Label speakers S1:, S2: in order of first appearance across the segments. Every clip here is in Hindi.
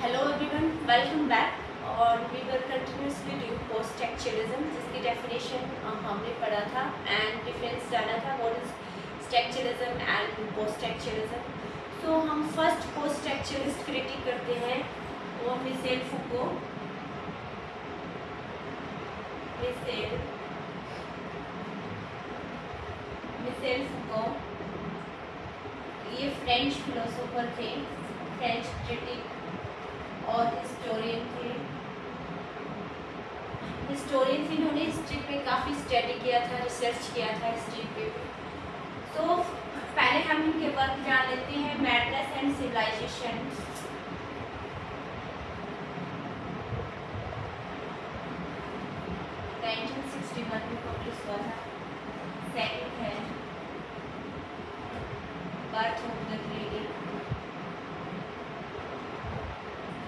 S1: Hello everyone, welcome back. और we will continuously do post structuralism, जिसकी डेफिनेशन हमने पढ़ा था एंड डिफरेंस जाना था what is structuralism and post structuralism. तो हम फर्स्ट पोस्ट स्ट्रक्चरलिस्ट क्रिटिक करते हैं, वो मिशेल फूको। मिशेल फूको ये फ्रेंच फिलोसोफर थे, फ्रेंच क्रिटिक और हिस्टोरियन थे। इन्होंने हिस्ट्री पे काफ़ी स्टडी किया था, रिसर्च किया था हिस्ट्री पे। तो पहले हम इनके वर्क जान लेते हैं। मैडनेस एंड सिविलाइजेशन, में पब्लिश हुआ था। सेकंड है बर्थ ऑफ द क्रिटिक,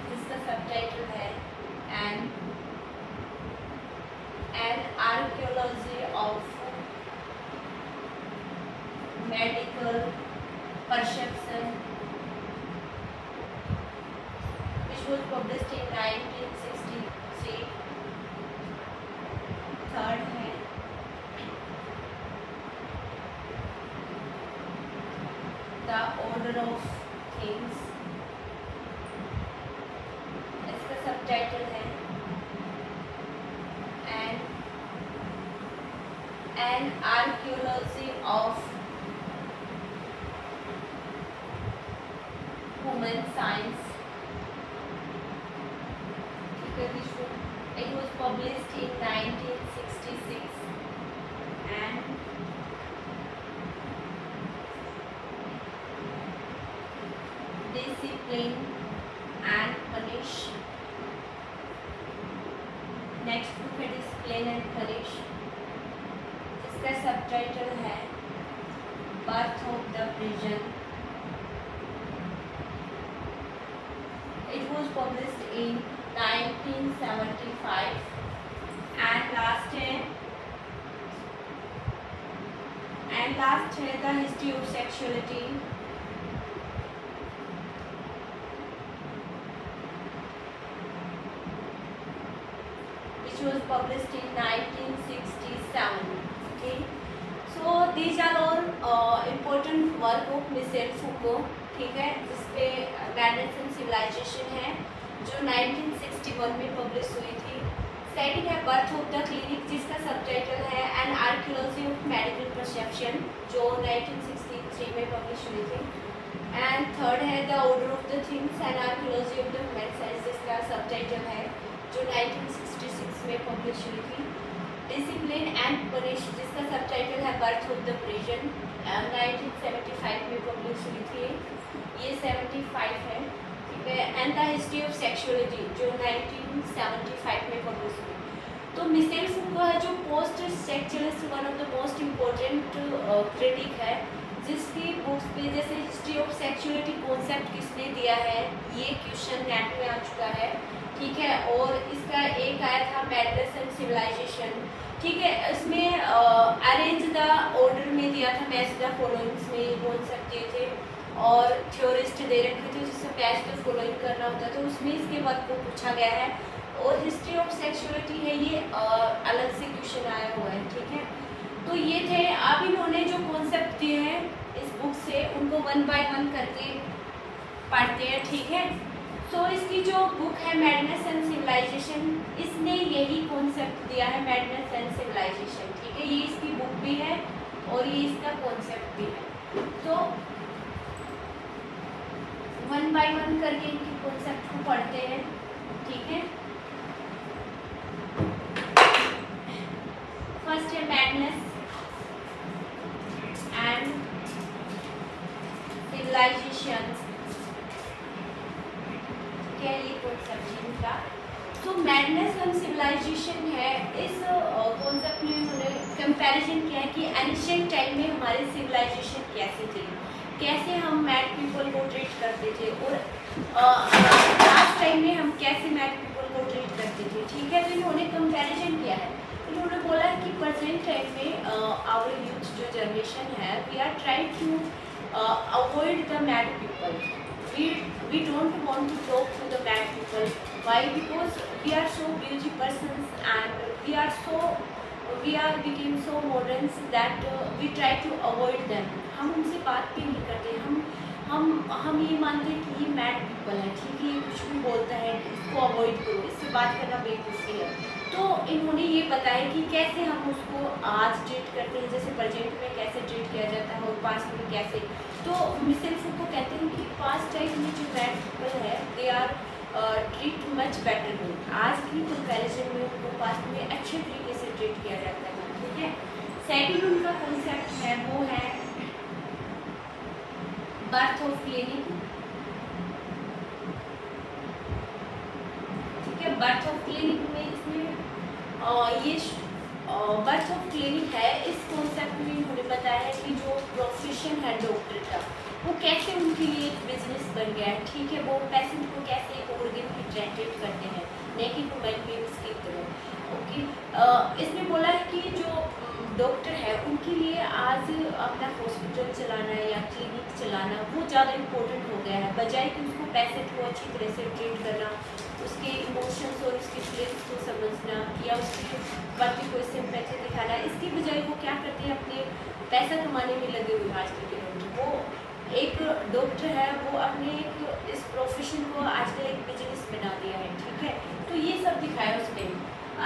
S1: जिसका सबटाइटल है an archaeology of medical perception, which was published in 1963. Third है The Order of Things, इसका सबटाइटल है an archaeology of human science. It was published in 1966 and Discipline and Punish. Next book है Discipline and Punish, जिसका सबटाइटल है birth of the prison. It was published in 1975 and last है The History of Sexuality, which was published in 1967. Okay, so these are all important work of Michel Foucault. ठीक है, जिसपे मैडनेस एंड सिविलाइजेशन है जो 1961 में पब्लिश हुई थी. सेकंड है बर्थ ऑफ द क्लिनिक, जिसका सबटाइटल है an archaeology of medical perception, जो 1963 में पब्लिश हुई थी. एंड थर्ड है the order of the things and archaeology of the human science, जिसका सबटाइटल है जो 1966 में पब्लिश हुई थी. डिसिप्लिन एंड पनिश, जिसका सबटाइटल है बर्थ ऑफ द प्रिजन, 1975 में पब्लिश हुई थी. ये 75 है. ठीक है. And the history of sexuality, जो 1975 में पब्लिश हुई. तो मिशेल फूको है जो post structuralist, one of the most important critic है, जिसकी बुक्स पे जैसे हिस्ट्री ऑफ सेक्सुअलिटी कॉन्सेप्ट किसने दिया है, ये क्वेश्चन नेट में आ चुका है. ठीक है. और इसका एक आया था मैडनेस एंड सिविलाइजेशन. ठीक है. इसमें अरेंज द ऑर्डर में दिया था, मैच द फॉलोइंग्स में ये कॉन्सेप्ट दिए थे और थ्योरिस्ट दे रखे थे जिससे मैच द फॉलोइंग करना होता है. तो उसमें इसके वर्क को पूछा गया है. और हिस्ट्री ऑफ सेक्सुअलिटी है, ये अलग से क्वेश्चन आया हुआ है. ठीक है. तो ये थे. अब इन्होंने जो कॉन्सेप्ट दिए हैं इस बुक से, उनको वन बाय वन करके पढ़ते हैं. ठीक है. तो इसकी जो बुक है मैडनेस एंड सिविलाइजेशन, इसने यही कॉन्सेप्ट दिया है, मैडनेस एंड सिविलाइजेशन. ठीक है. ये इसकी बुक भी है और ये इसका कॉन्सेप्ट भी है. तो वन बाय वन करके इनके कॉन्सेप्ट को पढ़ते हैं. ठीक है. फर्स्ट है मैडनेस एंड सिविलाइजेशन. क्या ये कॉन्सेप्ट इनका? तो मैडनेस एंड सिविलाइजेशन है, इस कॉन्सेप्ट में उन्होंने कंपैरिजन किया है कि एंशिएंट टाइम में हमारी सिविलाइजेशन कैसी थी, कैसे हम मैड पीपल को ट्रीट करते थे, और लास्ट टाइम में हम कैसे मैड पीपल को ट्रीट करते थे. ठीक है. तो इन्होंने कंपैरिजन किया है. इन्होंने बोला कि प्रेजेंट टाइम में आवर यूथ जो जनरेशन है, we are trying to avoid the mad people. We don't want to talk to the bad Why? Because we are so busy persons and we are became so modern that we try to avoid them. हम उनसे बात भी नहीं करते. हम ये मानते हैं कि ये मैड पीपल है, ठीक है, ये कुछ भी बोलता है, इसको अवॉइड करो, इससे बात करना बेवकूफ़ी है. तो इन्होंने ये बताया कि कैसे हम उसको आज ट्रीट करते हैं, जैसे प्रेजेंट में कैसे ट्रीट किया जाता है और पास्ट में कैसे. तो मिसेल फूको कहते हैं कि पास्ट टाइम में जो मैड पीपल है they are treat much better हो. आज की कंपैरिजन में उनको पास्ट में अच्छे तरीके से ट्रीट किया जाता है, ठीक है. सेकंड उनका कॉन्सेप्ट है वो है बर्थ ऑफ क्लिनिक, ठीक है. बर्थ ऑफ क्लिनिक में इसमें ये बर्थ ऑफ क्लिनिक है. इस कॉन्सेप्ट में उन्होंने बताया है कि जो प्रोफेशन है डॉक्टर का वो कैसे उनके लिए एक बिजनेस बन गया है, ठीक है. वो पेशेंट को कैसे एक ऑर्गन की ट्रीट करते हैं, नहीं कि ह्यूमन बींग्स की तरह. ओके, इसमें बोला है कि जो डॉक्टर है उनके लिए आज अपना हॉस्पिटल चलाना या क्लिनिक चलाना वो ज़्यादा इम्पोर्टेंट हो गया है, बजाय कि उसको पेशेंट को अच्छी तरह से ट्रीट करना, उसके इमोशंस और उसके फीलिंग्स को समझना या उसके प्रति कोई सिंपैथी दिखाना. इसकी बजाय वो क्या करते हैं, अपने पैसा कमाने में लगे हुए आजकल के लोग. वो एक डॉक्टर है वो अपने एक इस प्रोफेशन को आजकल एक बिजनेस बना दिया है, ठीक है. तो ये सब दिखाया उसने.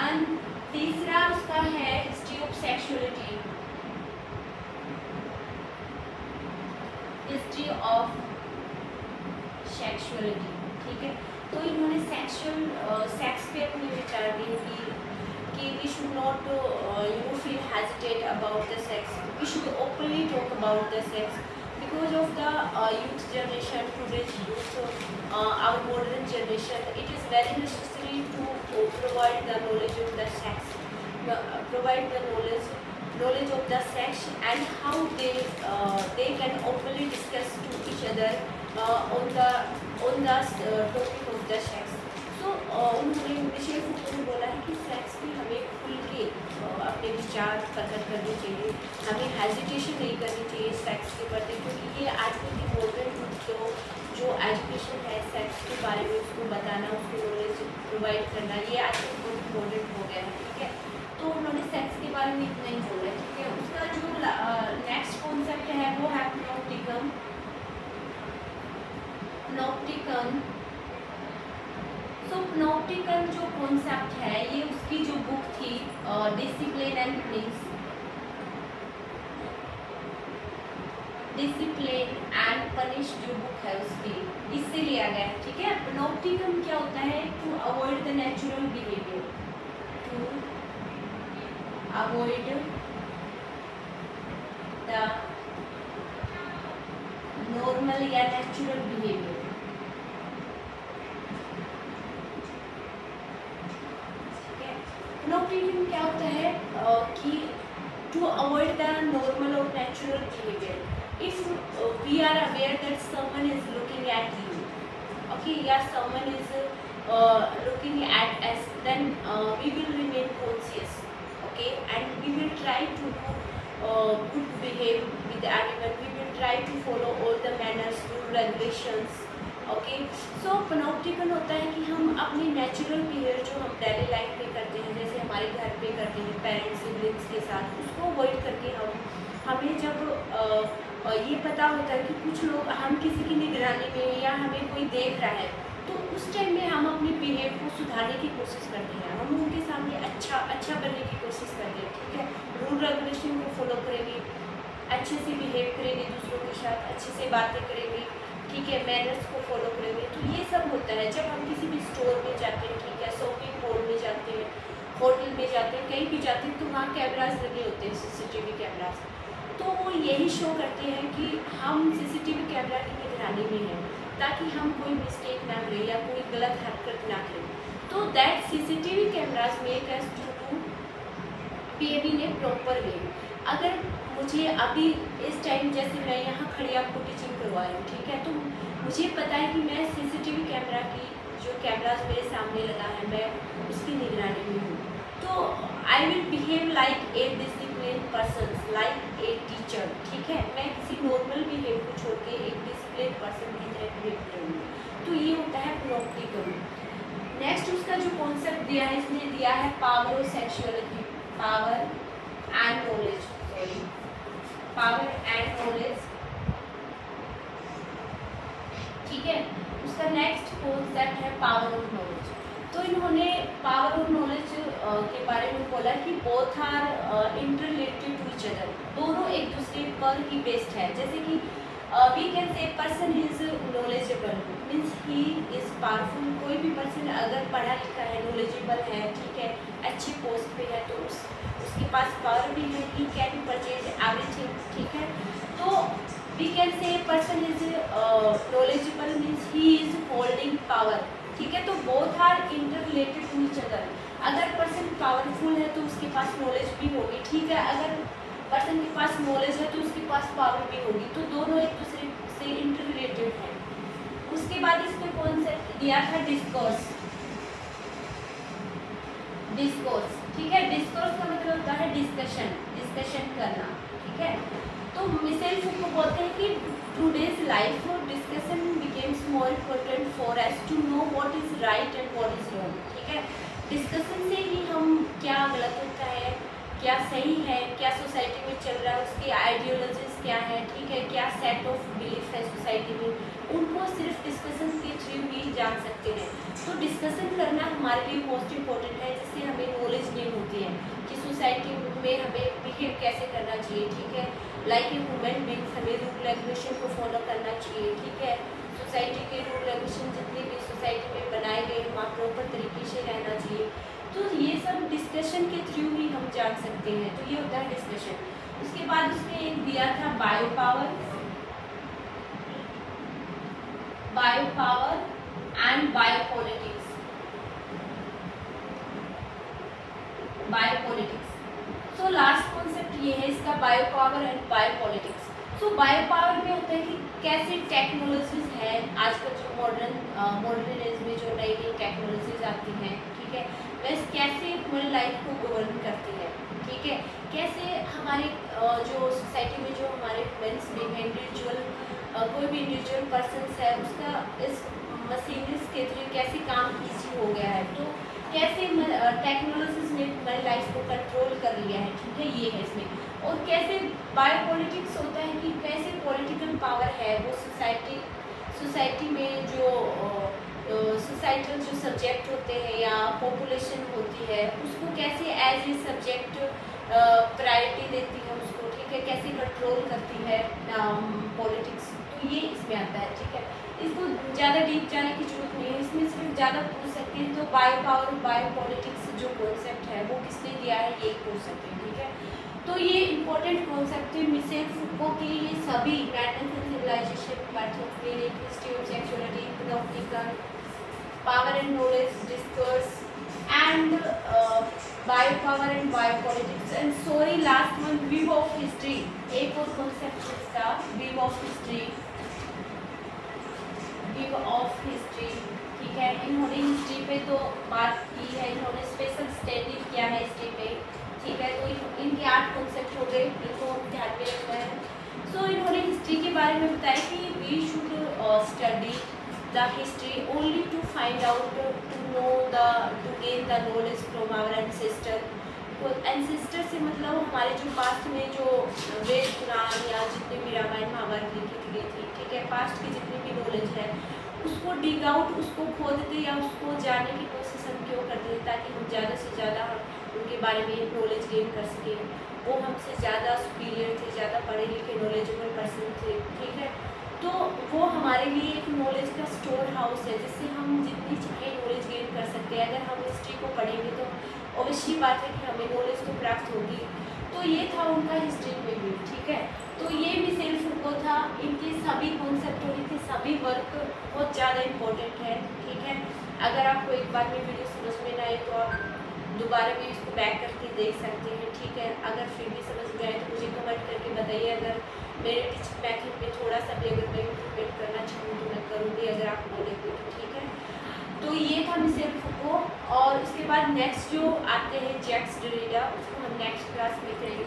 S1: एंड तीसरा उसका है history of sexuality, history of sexuality, ठीक है. तो इन्होंने सेक्स पे अपने विचार दिए कि we should not feel hesitate about the sex, we should openly talk about the sex because of the youth generation, today's youth, our modern generation, it is very necessary to provide the knowledge of the sex, provide the knowledge of the sex and how they can openly discuss to each other on the topic of the sex. तो उन्होंने मिशेल फूको ने बोला है कि सेक्स की हमें खुल के अपने विचार प्रकट करने चाहिए, हमें हेजिटेशन नहीं करनी चाहिए सेक्स के प्रति, क्योंकि ये आजकल की मॉडर्न जो एजुकेशन है सेक्स के बारे में उसको बताना, उसको नॉलेज प्रोवाइड करना, ये आजकल बहुत इम्पोर्टेंट हो गया है, ठीक है. तो उन्होंने सेक्स के बारे में इतना ही बोला है, ठीक है. उसका जो नेक्स्ट कॉन्सेप्ट है वो है प्नोप्टिकम. तो प्नोप्टिकम जो कॉन्सेप्ट है ये उसकी जो बुक थी discipline and Prince, discipline and punish जो बुक है उसकी इससे लिया गया है, ठीक है. प्नोप्टिकम क्या होता है, to avoid the natural behaviour, to avoid the normal या नेचुरल बिहेवियर. प्नोप्टिकम क्या होता है कि टू अवॉइड द नॉर्मल और natural behaviour. If we are aware that someone is looking at you, okay, या someone is looking at us, then we will remain conscious, okay, and we will try to good behave with everyone, we will try to follow all the manners, rule, regulations, okay. सो प्नोप्टिकम होता है कि हम अपनी नेचुरल बिहेवियर जो हम डेली लाइफ में करते हैं, जैसे हमारे घर पे करते हैं पेरेंट्स सिबलिंग्स के साथ, उसको अवॉइड करके हमें जब ये पता होता है कि कुछ लोग हम किसी की निगरानी में या हमें कोई देख रहा है, तो उस टाइम में हम अपने बिहेव को सुधारने की कोशिश करते हैं, हम उनके सामने अच्छा बनने की कोशिश करते हैं, ठीक है. रूल रेगुलेशन को फॉलो करेंगे, अच्छे से बिहेव करेंगे, दूसरों के साथ अच्छे से बातें करेंगे, ठीक है, मैनर्स को फॉलो करेंगे. तो ये सब होता है जब हम किसी भी स्टोर में जाते हैं, ठीक है, शॉपिंग मॉल में जाते हैं, होटल में जाते हैं, कहीं भी जाते हैं, तो वहाँ कैमराज लगे होते हैं, सीसीटीवी कैमराज. तो वो यही शो करते हैं कि हम सीसीटीवी कैमरा की निगरानी में हैं, ताकि हम कोई मिस्टेक ना करें या कोई गलत हरकत ना करें. तो that CCTV cameras make us to do behave in a proper way. अगर मुझे अभी इस टाइम जैसे मैं यहाँ खड़ी आपको टीचिंग करवा रही हूँ, ठीक है, तो मुझे पता है कि मैं सीसीटीवी कैमरा की जो कैमराज मेरे सामने लगा है मैं उसकी निगरानी में हूँ. तो I will behave like a discipline person, like a teacher, ठीक है. मैं किसी नॉर्मल बिहेव को छोड़ के एक डिसिप्लिन पर्सन की तरह बिहेव करूँगी. तो ये होता है प्नोप्टिकम. नेक्स्ट दिया है, इसने दिया है पावर और sexuality, power and knowledge, sorry power and knowledge, ठीक है। उसका नेक्स्ट कॉन्सेप्ट है पावर ऑफ नॉलेज। तो इन्होंने पावर ऑफ नॉलेज के बारे में बोला कि both are interrelated to each other, दोनों एक दूसरे पर ही बेस्ड है। जैसे कि we can say person is knowledgeable means he is powerful, कोई भी पर्सन अगर पढ़ा लिखा है, नॉलेजेबल है, ठीक है, अच्छी पोस्ट पे है, तो उसके पास पावर भी है, ही कैन परचेज एवरीथिंग, ठीक है। तो we can say person is knowledgeable means he is holding power, ठीक है। तो both are interrelated to each other. अगर पर्सन पावरफुल है तो उसके पास नॉलेज भी होगी, ठीक है। अगर पर्सन के पास नॉलेज है तो उसके पास पावर भी होगी, तो दोनों एक दूसरे से इंटर रिलेटेड है। उसके बाद इसमें कॉन्सेप्ट दिया था डिस्कोर्स, डिस्कोर्स, ठीक है। डिस्कोर्स का मतलब होता है डिस्कशन, डिस्कशन करना, ठीक है। तो मिशेल फूको बोलते हैं कि today's life discussion becomes more important for us to know what is right and what is wrong, ठीक है। डिस्कशन से ही हम क्या गलत होता है, क्या सही है, क्या सोसाइटी में चल रहा है, उसकी आइडियोलॉजीज क्या है, ठीक है, क्या सेट ऑफ बिलीफ है सोसाइटी में, उनको सिर्फ डिस्कशन के थ्रू ही जान सकते हैं। तो डिस्कशन करना हमारे लिए मोस्ट इम्पोर्टेंट है, जिससे हमें नॉलेज गेन होती है कि सोसाइटी में हमें बिहेव कैसे करना चाहिए, ठीक है। लाइक ए ह्यूमन बीइंग्स हमें रूल रेगुलेशन को फॉलो करना चाहिए, ठीक है। सोसाइटी के रूल रेगुलेशन जितने भी सोसाइटी में बनाए गए वहाँ प्रॉपर तरीके से रहना चाहिए। तो ये सब डिस्कशन के थ्रू ही हम जान सकते हैं। तो ये होता है डिस्कशन। उसके बाद उसने एक दिया था bio power, bio power and bio politics, bio politics. So last concept ये है इसका, bio power and bio politics. So bio power में होता है कि कैसे टेक्नोलॉजीज है आजकल जो मॉडर्न एज में जो नई नई टेक्नोलॉजीज आती हैं, ठीक है, वैसे कैसे हमारी लाइफ को गवर्न करती है, ठीक है। कैसे हमारे जो सोसाइटी में जो हमारे ह्यूमन्स बीइंग है, इंडिविजुअल कोई भी इंडिविजुअल पर्सन्स है, उसका इस मशीनरीज के थ्रू कैसे काम ईजी हो गया है, तो कैसे टेक्नोलॉजीज ने हमारी लाइफ को कंट्रोल कर लिया है, ठीक है, ये है इसमें। और कैसे बायोपॉलिटिक्स होता है कि कैसे पॉलिटिकल पावर है वो सोसाइटी में जो सोसाइटल जो सब्जेक्ट होते हैं या पॉपुलेशन होती है उसको कैसे एज ए सब्जेक्ट प्रायोरिटी देती है उसको, ठीक है, कैसे कंट्रोल करती है पॉलिटिक्स। तो ये इसमें आता है, ठीक है। इसको ज़्यादा डीप जाने की जरूरत नहीं है, इसमें सिर्फ ज़्यादा पूछ सकते हैं तो बायो पावर बायो पॉलिटिक्स जो कॉन्सेप्ट है वो किसने दिया है ये पूछ सकते हैं, ठीक है। तो ये इम्पोर्टेंट कॉन्सेप्ट थे मिशेल फूको के। ये सभी madness and civilisation, patterns, meaning, history of sexuality, panopticon, power and knowledge, discourse and bio power and bio politics and sorry last one view of history. एक और कॉन्सेप्ट इसका view of history, view of history, ठीक है। इन्होंने हिस्ट्री पे तो बात की है, इन्होंने स्पेशल स्टडी किया है हिस्ट्री पे, ठीक है। तो इनके 8 कॉन्सेप्ट हो गए, इनको ध्यान में रखना है। सो इन्होंने हिस्ट्री के बारे में बताया कि we should study the history only to find out to know the to gain the knowledge from our ancestor. तो एंसेस्टर से मतलब हमारे जो पास्ट में जो वेद पुराण या जितने भी रामायण महाभारत लिखी गई थी, ठीक है, पास्ट की जितनी भी नॉलेज है उसको डिग आउट, उसको खोदते या उसको जानने की कोशिश हम क्यों करते हैं ताकि हम ज़्यादा से ज़्यादा उनके बारे में नॉलेज गेन कर सकें। वो हमसे ज़्यादा सुपीरियर थे, ज़्यादा पढ़े लिखे नॉलेजेबल पर्सन थे, ठीक है। तो वो हमारे लिए एक नॉलेज का स्टोर हाउस है जिससे हम जितनी चाहे नॉलेज गेन कर सकते हैं। अगर हम हिस्ट्री को पढ़ेंगे तो अवश्य बात है कि हमें नॉलेज तो प्राप्त होगी। तो ये था उनका हिस्ट्री में भी, ठीक है। तो ये मिशेल फूको था, इनके सभी कॉन्सेप्ट और इनके सभी वर्क बहुत ज़्यादा इम्पोर्टेंट है, ठीक है। अगर आपको एक बार में वीडियो समझ में ना आए तो आप दोबारा भी इसको बैक करके देख सकते हैं, ठीक है। अगर फिर भी समझ में आए तो मुझे कमेंट करके बताइए। अगर मेरे टीचिंग मेथड में थोड़ा सा भी अगर मैं इम्प्रूवमेंट करना चाहूँ तो मैं करूँगी, अगर आप बोलेंगे तो, ठीक है। तो ये था मिशेल फूको। और उसके बाद नेक्स्ट जो आते हैं जैक्स डेरिडा, उसको हम नेक्स्ट क्लास में करेंगे।